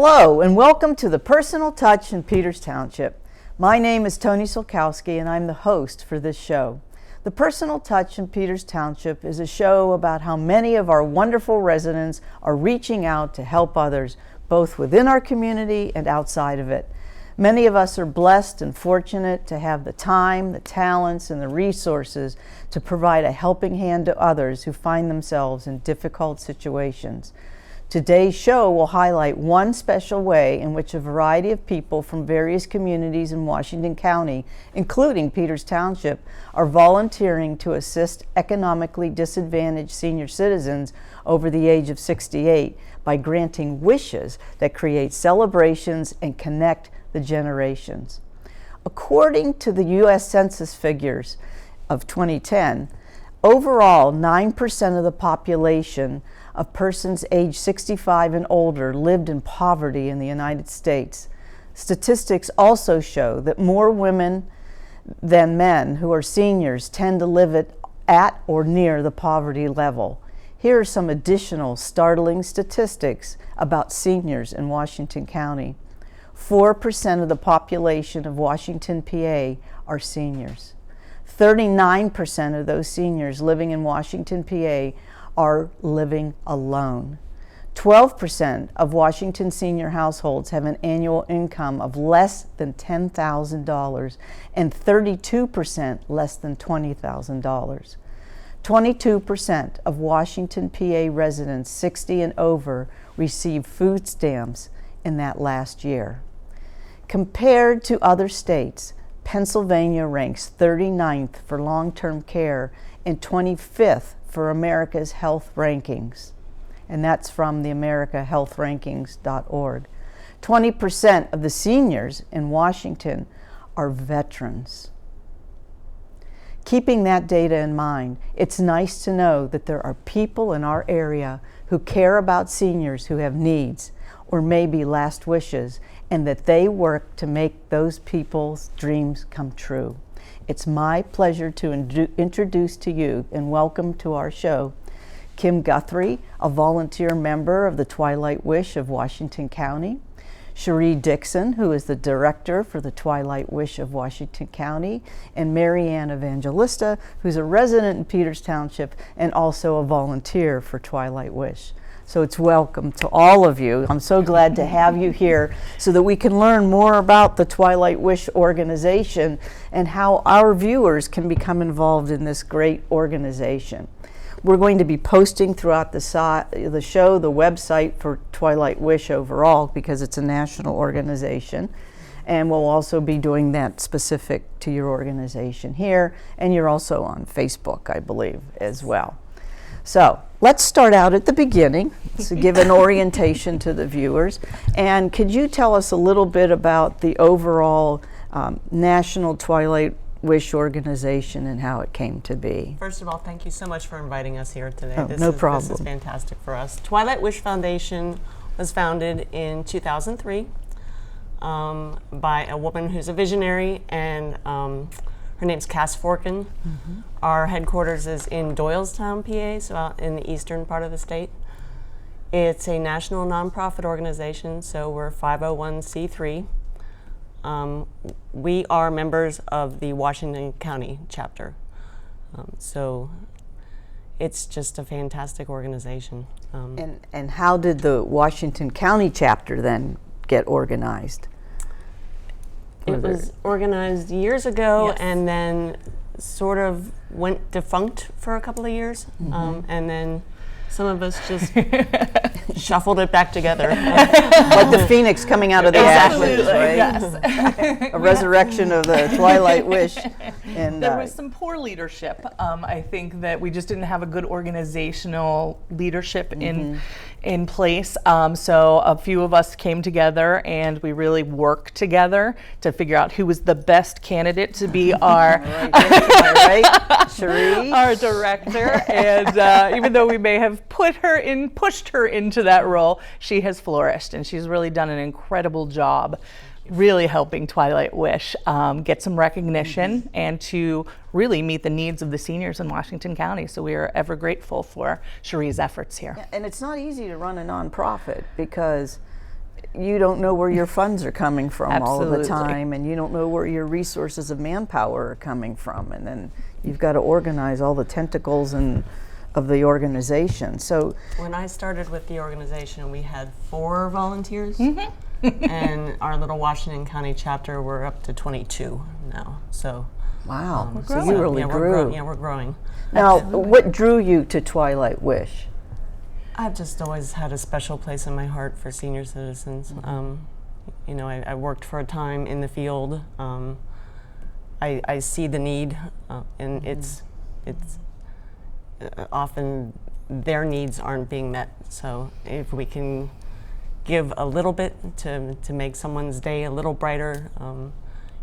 Hello and welcome to the Personal Touch in Peters Township. My name is Toni Sulkowski and I'm the host for this show. The Personal Touch in Peters Township is a show about how many of our wonderful residents are reaching out to help others, both within our community and outside of it. Many of us are blessed and fortunate to have the time, the talents, and the resources to provide a helping hand to others who find themselves in difficult situations. Today's show will highlight one special way in which a variety of people from various communities in Washington County, including Peters Township, are volunteering to assist economically disadvantaged senior citizens over the age of 68 by granting wishes that create celebrations and connect the generations. According to the U.S. Census figures of 2010, overall 9% of the population of persons aged 65 and older lived in poverty in the United States. Statistics also show that more women than men who are seniors tend to live at or near the poverty level. Here are some additional startling statistics about seniors in Washington County. 4% of the population of Washington, PA are seniors. 39% of those seniors living in Washington, PA are living alone. 12% of Washington senior households have an annual income of less than $10,000 and 32% less than $20,000. 22% of Washington, PA residents 60 and over received food stamps in that last year. Compared to other states, Pennsylvania ranks 39th for long-term care and 25th for America's Health Rankings, and that's from the americahealthrankings.org. 20% of the seniors in Washington are veterans. Keeping that data in mind, it's nice to know that there are people in our area who care about seniors who have needs or maybe last wishes, and that they work to make those people's dreams come true. It's my pleasure to introduce to you and welcome to our show Kim Guthrie, a volunteer member of the Twilight Wish of Washington County, Cherie Dixon, who is the director for the Twilight Wish of Washington County, and Mariannes Evangelista, who's a resident in Peters Township and also a volunteer for Twilight Wish. So it's welcome to all of you. I'm so glad to have you here so that we can learn more about the Twilight Wish organization and how our viewers can become involved in this great organization. We're going to be posting throughout the show the website for Twilight Wish overall because it's a national organization. And we'll also be doing that specific to your organization here. And you're also on Facebook, I believe, as well. So let's start out at the beginning to give an orientation to the viewers. And could you tell us a little bit about the overall National Twilight Wish organization and how it came to be? First of all, thank you so much for inviting us here today. Oh, no problem. This is fantastic for us. Twilight Wish Foundation was founded in 2003 by a woman who's a visionary, and her name's Cass Forkin. Mm-hmm. Our headquarters is in Doylestown, PA, so out in the eastern part of the state. It's a national nonprofit organization, so we're 501c3. We are members of the Washington County chapter. So it's just a fantastic organization. And how did the Washington County chapter then get organized? It was organized years ago, yes, and then sort of went defunct for a couple of years, and then some of us just shuffled it back together. Like the phoenix coming out of the ashes, right? Yes. A resurrection of the Twilight Wish. And there was some poor leadership. I think that we just didn't have a good organizational leadership in place. So a few of us came together and we really worked together to figure out who was the best candidate to be our Cherie? Our director. And even though we may have pushed her into that role, she has flourished and she's really done an incredible job really helping Twilight Wish get some recognition and to really meet the needs of the seniors in Washington County. So we are ever grateful for Cherie's efforts here. And it's not easy to run a nonprofit because you don't know where your funds are coming from all of the Absolutely. time, and you don't know where your resources of manpower are coming from, and then you've got to organize all the tentacles of the organization. So When I started with the organization, we had 4 volunteers, and our little Washington County chapter, we're up to 22 now. So, wow, so growing. you really grew. We're growing. Now, what drew you to Twilight Wish? I've just always had a special place in my heart for senior citizens. You know, I worked for a time in the field. I see the need, and it's often their needs aren't being met. So if we can give a little bit to make someone's day a little brighter,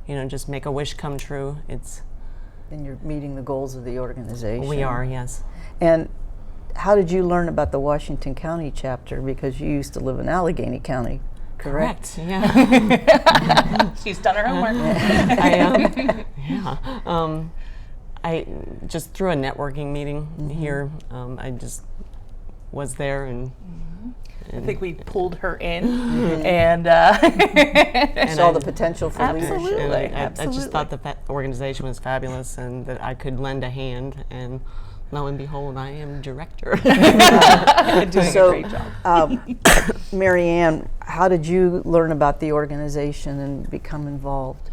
you know, just make a wish come true. And you're meeting the goals of the organization. We are, yes. And how did you learn about the Washington County chapter? Because you used to live in Allegheny County, correct? Yeah. She's done her homework. I just through a networking meeting here, I just was there and I think we pulled her in and Saw the potential for Absolutely. leadership. and I just thought the organization was fabulous and that I could lend a hand, and lo and behold, I am director. doing So, a great job. Marianne, how did you learn about the organization and become involved?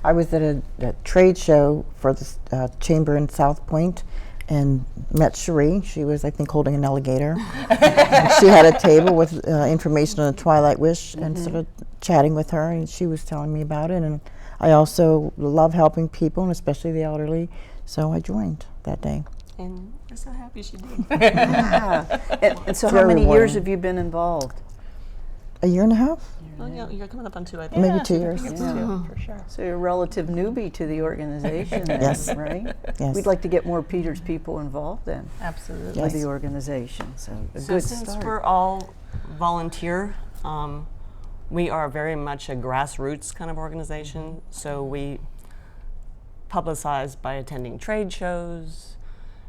I was at a trade show for the chamber in South Point and met Cherie. She was, I think, holding an alligator. And she had a table with information on the Twilight Wish and started chatting with her, and she was telling me about it. And I also love helping people, and especially the elderly, so I joined that day. And we're so happy she did. Yeah. And so how Very many years rewarding. have you been involved? A year and a half? Oh, yeah, you're coming up on 2, I think. Maybe 2 years. Yeah. For sure. So you're a relative newbie to the organization, then, Yes. right? Yes. We'd like to get more Peters people involved then Absolutely. with Yes. the organization. So a So good since start. we're all volunteer, we are very much a grassroots kind of organization. So we publicize by attending trade shows,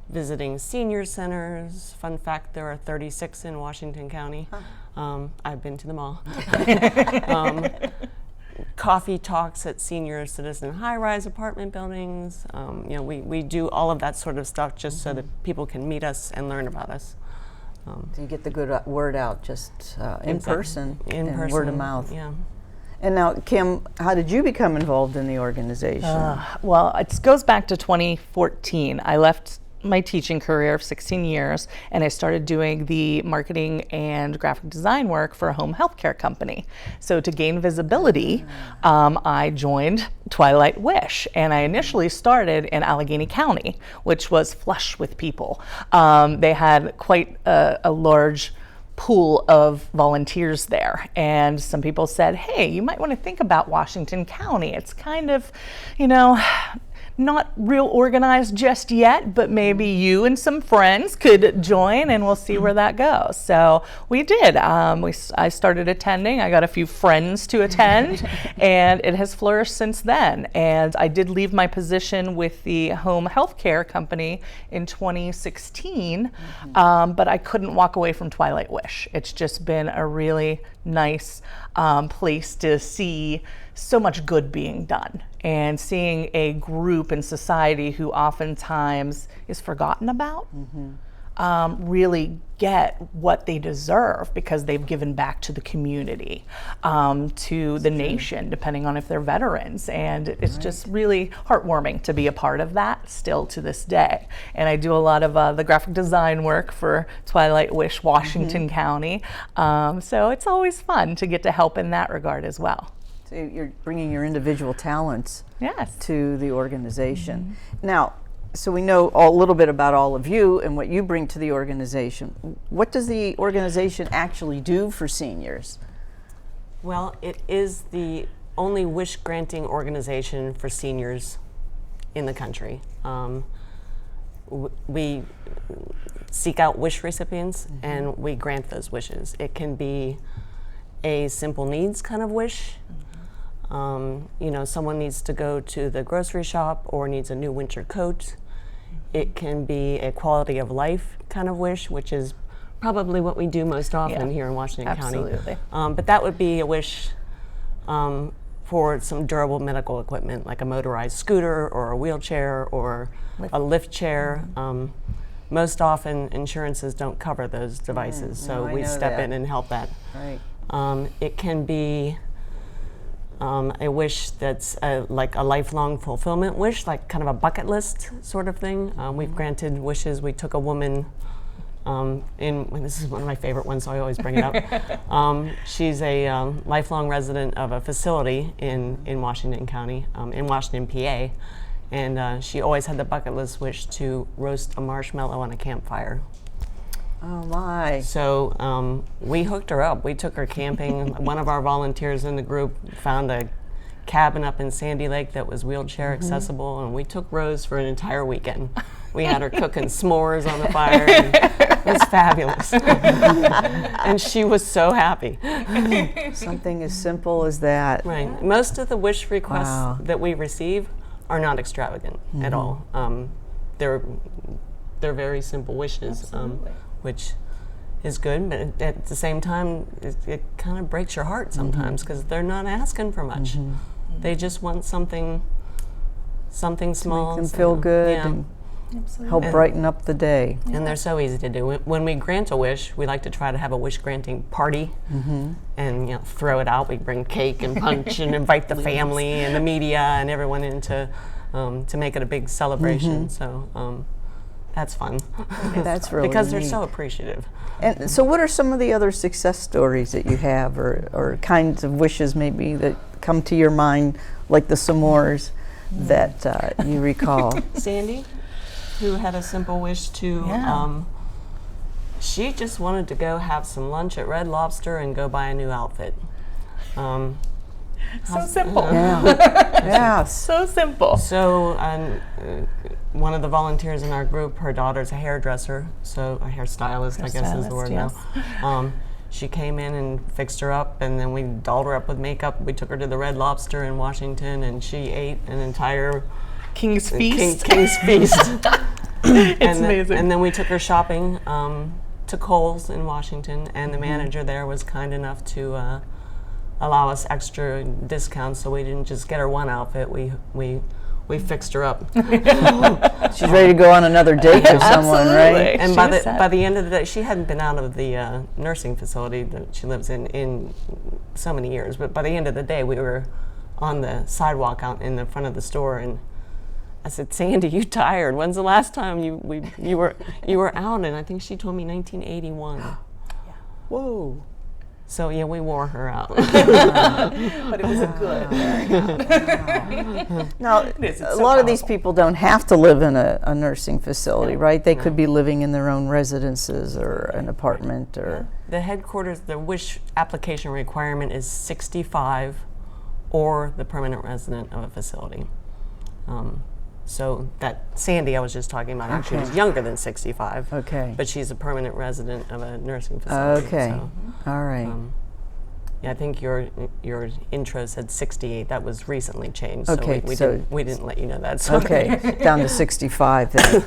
visiting senior centers. Fun fact, there are 36 in Washington County. I've been to them all. Coffee talks at senior citizen high-rise apartment buildings. You know, we do all of that sort of stuff just so that people can meet us and learn about us. So you get the good word out just in Exactly. person In and person, word of mouth. Yeah. And now, Kim, how did you become involved in the organization? Well, it goes back to 2014. I left my teaching career of 16 years and I started doing the marketing and graphic design work for a home health care company. So to gain visibility, I joined Twilight Wish, and I initially started in Allegheny County, which was flush with people. They had quite a large pool of volunteers there, and some people said, hey, you might want to think about Washington County. It's kind of, you know, not real organized just yet, but maybe you and some friends could join and we'll see where that goes. So we did. I started attending. I got a few friends to attend and it has flourished since then. And I did leave my position with the home health care company in 2016, but I couldn't walk away from Twilight Wish. It's just been a really nice place to see so much good being done, and seeing a group in society who oftentimes is forgotten about really get what they deserve because they've given back to the community, to the nation, depending on if they're veterans. And it's just really heartwarming to be a part of that still to this day. And I do a lot of the graphic design work for Twilight Wish Washington County. So it's always fun to get to help in that regard as well. So you're bringing your individual talents Yes. to the organization. Now, so we know a little bit about all of you and what you bring to the organization. What does the organization actually do for seniors? Well, it is the only wish granting organization for seniors in the country. We seek out wish recipients and we grant those wishes. It can be a simple needs kind of wish. You know, someone needs to go to the grocery shop or needs a new winter coat. It can be a quality of life kind of wish, which is probably what we do most often Yeah. here in Washington Absolutely. County. But that would be a wish for some durable medical equipment, like a motorized scooter or a wheelchair or a lift chair. Most often, insurances don't cover those devices, so I we know step that. in and help that. Right. It can be a wish that's like a lifelong fulfillment wish, like kind of a bucket list sort of thing. We've granted wishes. We took a woman this is one of my favorite ones, so I always bring it up. She's a lifelong resident of a facility in Washington County, in Washington, PA, and she always had the bucket list wish to roast a marshmallow on a campfire. Oh my. So we hooked her up. We took her camping. One of our volunteers in the group found a cabin up in Sandy Lake that was wheelchair accessible, and we took Rose for an entire weekend. We had her cooking s'mores on the fire. And it was fabulous. And she was so happy. Something as simple as that. Right. Most of the wish requests Wow. that we receive are not extravagant at all. They're very simple wishes, which is good, but at the same time, it kind of breaks your heart sometimes because they're not asking for much. They just want something small. Make them feel good Yeah. and help brighten up the day. And they're so easy to do. When we grant a wish, we like to try to have a wish granting party and throw it out. We bring cake and punch and invite the family and the media and everyone in to make it a big celebration. So that's fun. That's really because they're neat. so appreciative. And so what are some of the other success stories that you have or kinds of wishes maybe that come to your mind, like the s'mores that you recall? Sandy, who had a simple wish to, she just wanted to go have some lunch at Red Lobster and go buy a new outfit. So simple. Yeah. So simple. So one of the volunteers in our group, her daughter's a hairdresser, so a hairstylist, I guess is the word Hairstylist, now. She came in and fixed her up, and then we dolled her up with makeup. We took her to the Red Lobster in Washington, and she ate an entire King's Feast. King's Feast. It's amazing. And then we took her shopping to Kohl's in Washington, and the manager there was kind enough to allow us extra discounts, so we didn't just get her one outfit. We fixed her up. She's ready to go on another date with someone, right? And She by was the end of the day, she hadn't been out of the nursing facility that she lives in so many years. But by the end of the day, we were on the sidewalk out in the front of the store, and I said, "Sandy, you tired? When's the last time you were out?" And I think she told me 1981. Whoa. So yeah, we wore her out. But it was a good. Now, It's a so lot of these powerful. people don't have to live in a nursing facility, right? They could be living in their own residences or an apartment or... The headquarters, the WISH application requirement is 65 or the permanent resident of a facility. So that Sandy I was just talking about, actually, was younger than 65. Okay. But she's a permanent resident of a nursing facility. Okay. So, All right. yeah, I think your intro said 68. That was recently changed. Okay, So so- we didn't let you know that. Sorry. Okay, down to 65 then.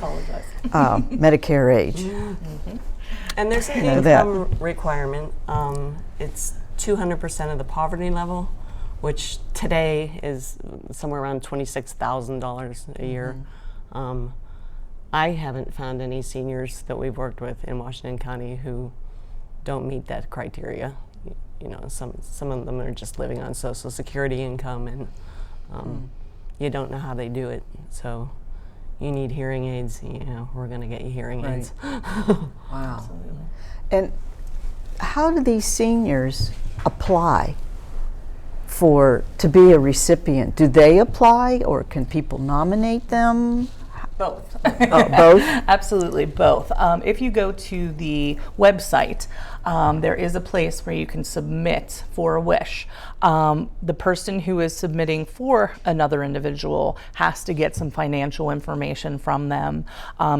Medicare age. And there's an know that. income requirement. It's 200% of the poverty level, which today is somewhere around $26,000 a year. I haven't found any seniors that we've worked with in Washington County who don't meet that criteria. You know, some of them are just living on Social Security income, and you don't know how they do it. So you need hearing aids, you know, we're going to get you hearing aids. Wow. And how do these seniors apply to be a recipient? Do they apply, or can people nominate them? Both. Both? Absolutely, both. If you go to the website, there is a place where you can submit for a wish. The person who is submitting for another individual has to get some financial information from them,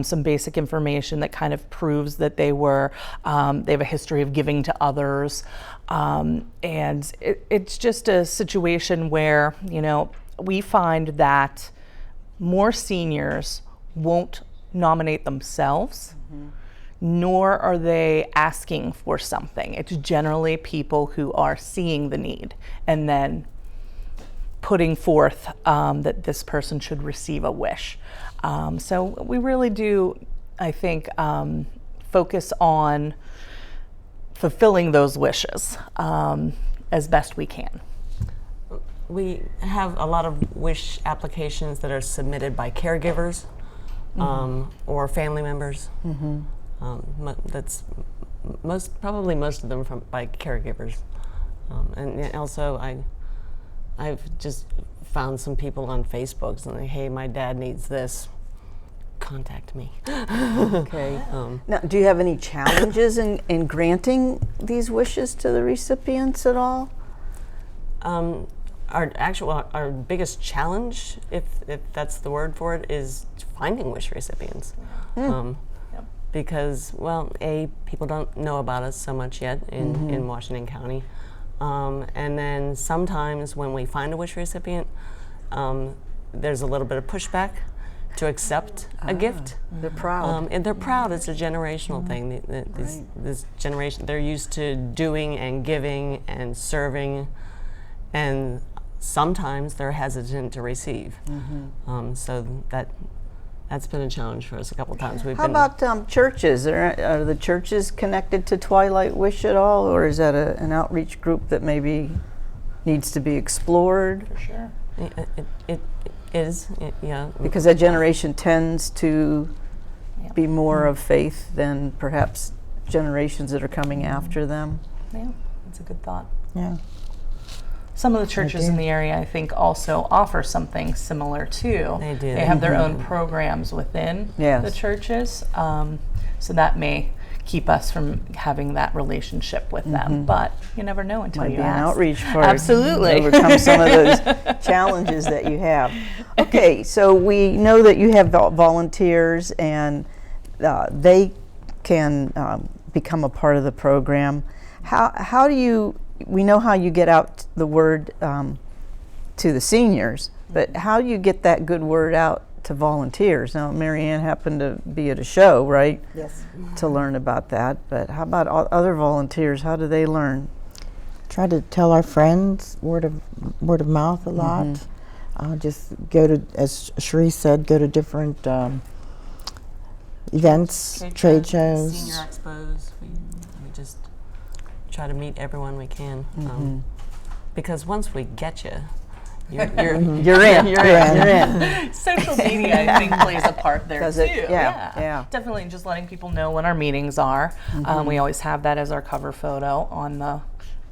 some basic information that kind of proves that they have a history of giving to others. And it's just a situation where, you know, we find that more seniors won't nominate themselves, nor are they asking for something. It's generally people who are seeing the need and then putting forth that this person should receive a wish. So we really do, I think, focus on fulfilling those wishes as best we can. We have a lot of wish applications that are submitted by caregivers or family members. That's probably most of them by caregivers. And also I've just found some people on Facebook saying, hey, my dad needs this. Contact me. Okay. Now, do you have any challenges in granting these wishes to the recipients at all? Our biggest challenge, if that's the word for it, is finding wish recipients. Because, well, people don't know about us so much yet in Washington County. And then sometimes when we find a wish recipient, there's a little bit of pushback to accept a gift. They're proud. And they're proud. It's a generational thing. This generation, they're used to doing and giving and serving, and sometimes they're hesitant to receive. So that's been a challenge for us a couple times. How about churches? Are the churches connected to Twilight Wish at all, or is that an outreach group that maybe needs to be explored? For sure. It is, yeah. Because that generation tends to be more of faith than perhaps generations that are coming after them. Yeah, that's a good thought. Yeah. Some of the churches in the area, I think, also offer something similar too. They do. They have their own programs within the churches, so that may keep us from having that relationship with them. But you never know until Might you be an ask. outreach for Absolutely. overcome some of those challenges that you have. Okay, so we know that you have volunteers, and they can become a part of the program. How do you? We know how you get out the word to the seniors, but how do you get that good word out to volunteers? Now, Marianne happened to be at a show, right? Yes. To learn about that, but how about other volunteers? How do they learn? Try to tell our friends, word of mouth a lot. Just go to, as Cherie said, go to different events, trade shows. Senior expos. We just try to meet everyone we can. Because once we get you, you're in. You're in. Social media, I think, plays a part there Does too. it? Yeah. Definitely just letting people know when our meetings are. We always have that as our cover photo on the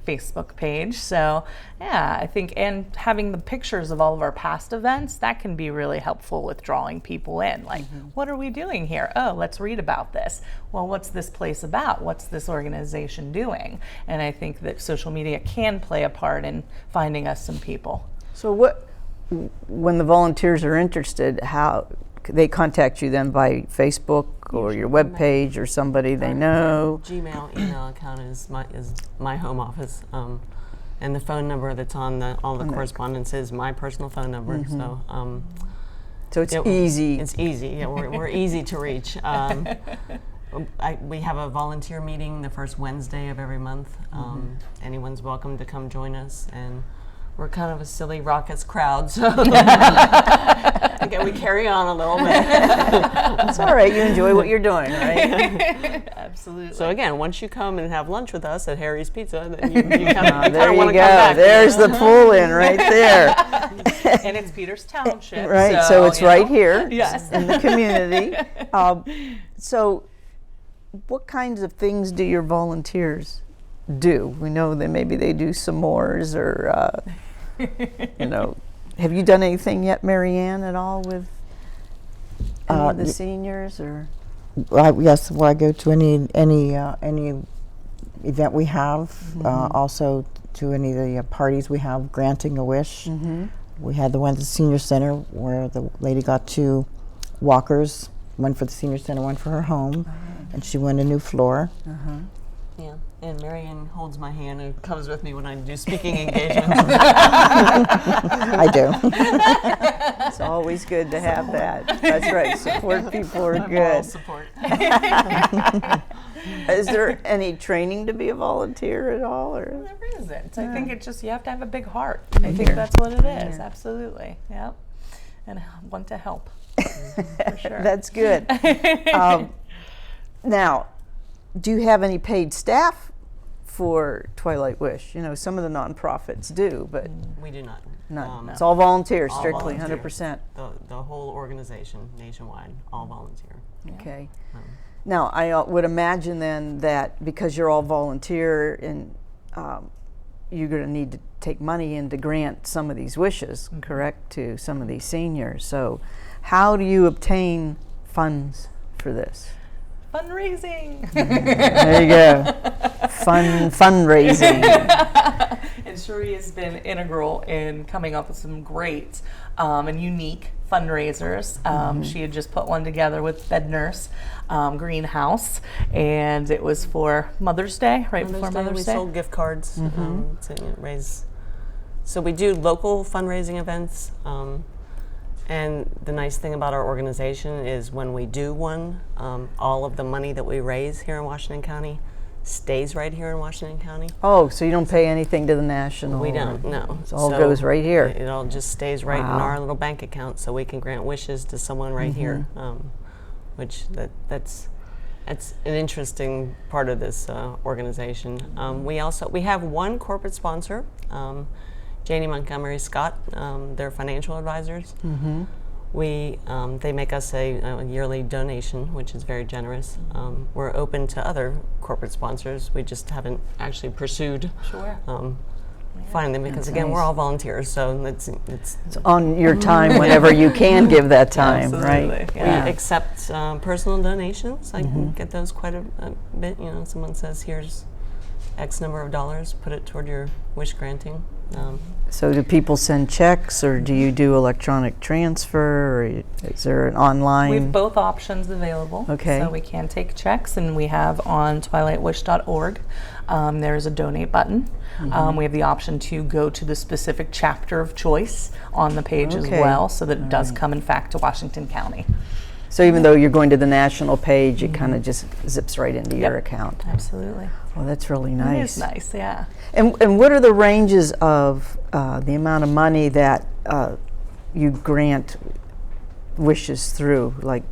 Facebook page. So yeah, I think, and having the pictures of all of our past events, that can be really helpful with drawing people in. Like, what are we doing here? Oh, let's read about this. Well, what's this place about? What's this organization doing? And I think that social media can play a part in finding us some people. So when the volunteers are interested, how they contact you then by Facebook or your webpage or somebody they know? Gmail email account is my home office, and the phone number that's on all the correspondence is my personal phone number. So it's easy. It's easy. Yeah, we're easy to reach. We have a volunteer meeting the first Wednesday of every month. Anyone's welcome to come join us, and we're kind of a silly raucous crowd, so we carry on a little bit. That's all right. You enjoy what you're doing, right? Absolutely. So again, once you come and have lunch with us at Harry's Pizza, then you kind of there want you to come go. back. There's the pull-in right there. And it's Peters Township. Right. So it's right here Yes. in the community. So what kinds of things do your volunteers do? We know that maybe they do s'mores or, have you done anything yet, Marianne, at all with any of the seniors or? Yes, well, I go to any event we have, also to any of the parties we have, granting a wish. We had the one at the senior center where the lady got 2 walkers, one for the senior center, one for her home, and she won a new floor. Yeah, and Marianne holds my hand and comes with me when I do speaking engagements. I do. It's always good to have that. That's right. Support people are Moral good. support. Is there any training to be a volunteer at all, or? There isn't. I think it's just you have to have a big heart. I think that's what it is. Absolutely. Yep. And want to help. For sure. That's good. Now, do you have any paid staff for Twilight Wish? You know, some of the nonprofits do, but We do not. none. It's all volunteer, all strictly, volunteer. 100%. The whole organization nationwide, all volunteer. Okay. Now, I would imagine then that because you're all volunteer and you're going to need to take money in to grant some of these wishes, correct, to some of these seniors. So how do you obtain funds for this? Fundraising. There you go. Fundraising. And Cherie has been integral in coming up with some great and unique fundraisers. She had just put one together with Bed Nurse Greenhouse, and it was for Mother's Day, right before Mother's we Day. sold gift cards to raise. So we do local fundraising events, and the nice thing about our organization is when we do one, all of the money that we raise here in Washington County stays right here in Washington County. Oh, so you don't pay anything to the national? We don't, no. It all goes right here. It all just stays right in our little bank account, so we can grant wishes to someone right here, which that's an interesting part of this organization. We have one corporate sponsor, Janie Montgomery Scott. They're financial advisors. They make us a yearly donation, which is very generous. We're open to other corporate sponsors. We just haven't actually pursued finding them because, again, we're all volunteers, so it's On your time whenever you can give that time, right? Absolutely. we accept personal donations. I can get those quite a bit. You know, someone says, here's X number of dollars, put it toward your wish granting. So do people send checks, or do you do electronic transfer, or is there an online? We have both options available. Okay. So we can take checks, and we have on twilightwish.org, there's a donate button. We have the option to go to the specific chapter of choice on the page as Okay. well, so that it does come, in fact, to Washington County. So even though you're going to the national page, it kind of just zips right into your account. Absolutely. Well, that's really It nice. is nice, yeah. And what are the ranges of the amount of money that you grant wishes through? Like,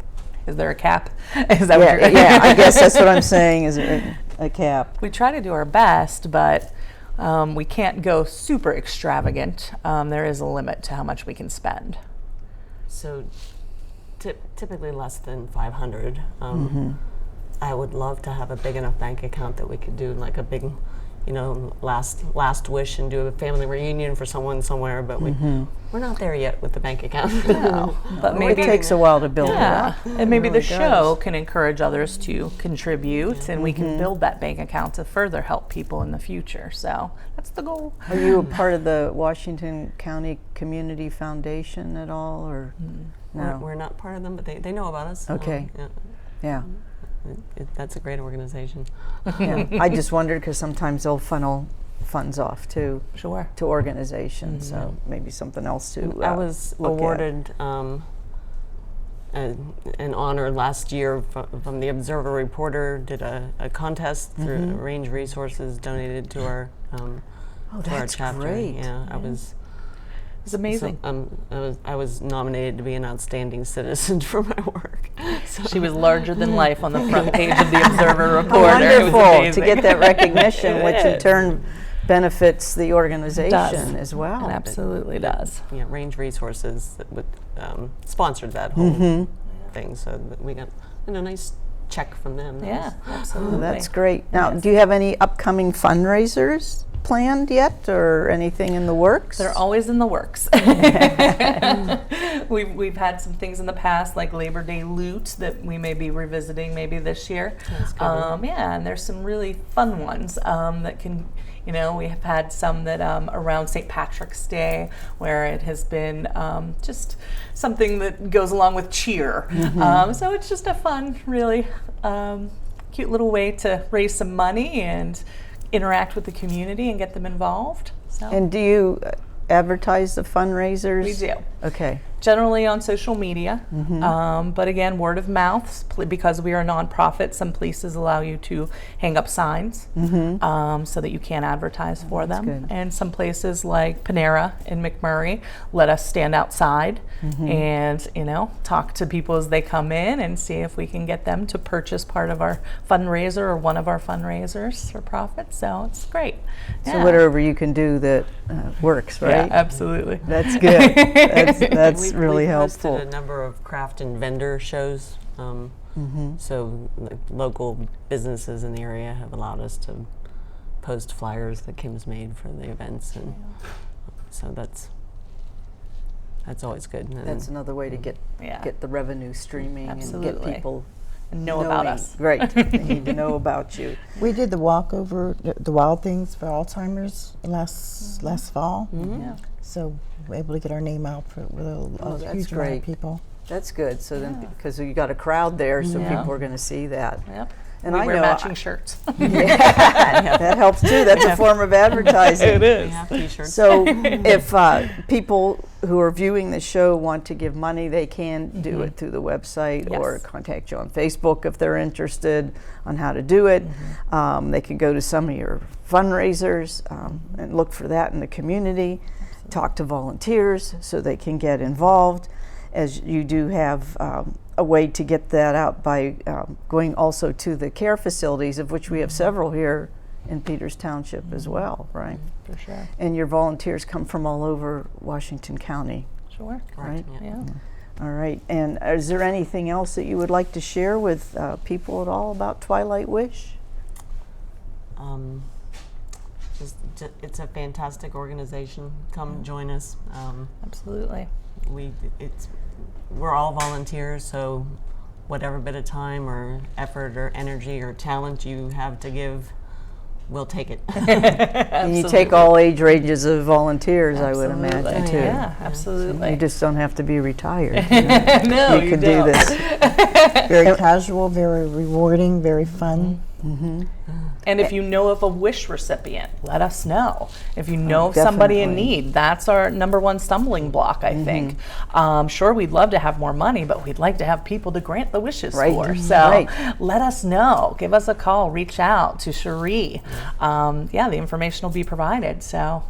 Is there a cap? Is that what you're yeah, I guess that's what I'm saying. Is there a cap? We try to do our best, but we can't go super extravagant. There is a limit to how much we can spend. So typically less than 500. I would love to have a big enough bank account that we could do like a big, you know, last wish and do a family reunion for someone somewhere, but we're not there yet with the bank account. No, but maybe it takes a while to build it yeah, up. and maybe the really show can encourage others to contribute, and we can build that bank account to further help people in the future. So that's the goal. Are you a part of the Washington County Community Foundation at all, or no? We're not part of them, but they know about us. Okay. Yeah. That's a great organization. Yeah. I just wondered because sometimes they'll funnel funds off to Sure. organizations, so maybe something else to I was look at. awarded an honor last year from the Observer Reporter. Did a contest through Range Resources, donated to our to our that's chapter. great. Yeah, I was. It's amazing. I was nominated to be an outstanding citizen for my work. So She was larger than life on the front page of the Observer Reporter. It was Wonderful amazing. to get that recognition, It which in is. turn benefits the organization Does. as well. It absolutely does. yeah, Range Resources sponsored that whole thing, so that we got a nice check from them. That Yeah, was- absolutely. That's great. Now, do you have any upcoming fundraisers planned yet, or anything in the works? They're always in the works. We've had some things in the past, like Labor Day loot, that we may be revisiting maybe this year. Yeah, and there's some really fun ones that can, you know, we have had some that around St. Patrick's Day, where it has been just something that goes along with cheer. So it's just a fun, really cute little way to raise some money and interact with the community and get them involved. So And do you advertise the fundraisers? we do. Okay. Generally on social media, but again, word of mouth, because we are a nonprofit, some places allow you to hang up signs so that you can advertise for them. good. And some places like Panera in McMurray let us stand outside and, you know, talk to people as they come in and see if we can get them to purchase part of our fundraiser or one of our fundraisers for profit. So it's great. So Yeah. whatever you can do that works, right? Yeah, absolutely. That's good. That's really we've helpful. hosted a number of craft and vendor shows. So like, local businesses in the area have allowed us to post flyers that Kim's made for the events, and so that's always good. And That's another way to get the revenue streaming and Absolutely. get people Know about knowing. us. Right. They need to know about you. We did the walk over the wild things for Alzheimer's last fall. Yeah. So we're able to get our name out with a that's huge amount great. of people. That's good. So then, because you got a crowd there, so Yeah. people are going to see that. Yep. And We I wear know matching shirts. that helps too. That's a form of advertising. It we is. have t-shirts. So if people who are viewing the show want to give money, they can do it through the website or Yes. contact you on Facebook if they're interested on how to do it. They can go to some of your fundraisers and look for that in the community. Talk to volunteers so they can get involved, as you do have a way to get that out by going also to the care facilities, of which we have several here in Peters Township as well, right? For sure. And your volunteers come from all over Washington County. Sure. Right. Yeah. All right. And is there anything else that you would like to share with people at all about Twilight Wish? It's a fantastic organization. Come join us. Absolutely. We're all volunteers, so whatever bit of time or effort or energy or talent you have to give, we'll take it. And you take all age ranges of volunteers, I would Absolutely. imagine, too. Yeah, absolutely. You just don't have to be retired. No, you can do don't. this. Very casual, very rewarding, very fun. And if you know of a wish recipient, let us know. If you know of somebody in definitely. need, that's our number one stumbling block, I think. Sure, we'd love to have more money, but we'd like to have people to grant the wishes Right. for. So Right. let us know. Give us a call. Reach out to Cherie. The information will be provided. So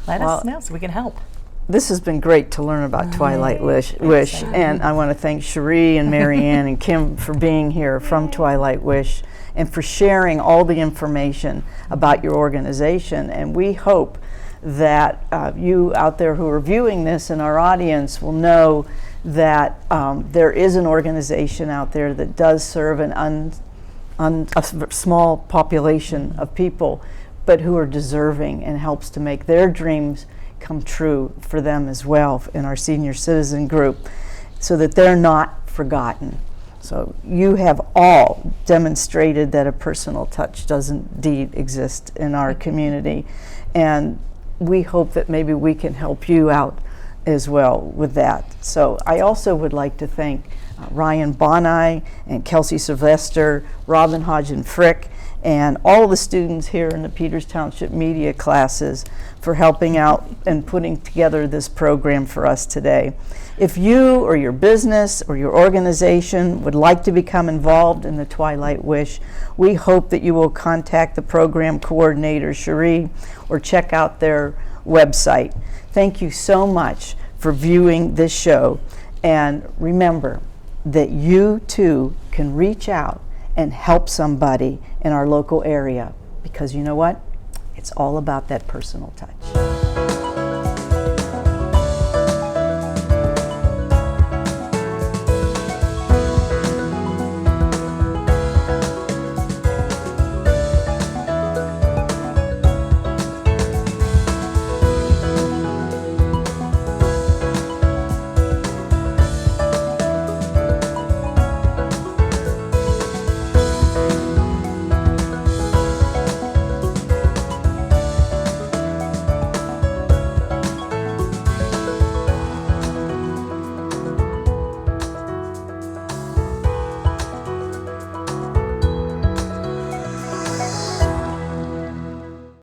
let us know so we can help. This has been great to learn about Twilight Wish, and I want to thank Cherie and Marianne and Kim for being here from Twilight Wish and for sharing all the information about your organization. And we hope that you out there who are viewing this in our audience will know that there is an organization out there that does serve a small population of people, but who are deserving and helps to make their dreams come true for them as well in our senior citizen group, so that they're not forgotten. So you have all demonstrated that a personal touch does indeed exist in our community, and we hope that maybe we can help you out as well with that. So I also would like to thank Ryan Bonai and Kelsey Sylvester, Robin Hodgen Frick, and all the students here in the Peters Township media classes for helping out and putting together this program for us today. If you or your business or your organization would like to become involved in the Twilight Wish, we hope that you will contact the program coordinator, Cherie, or check out their website. Thank you so much for viewing this show, and remember that you too can reach out and help somebody in our local area, because you know what? It's all about that personal touch.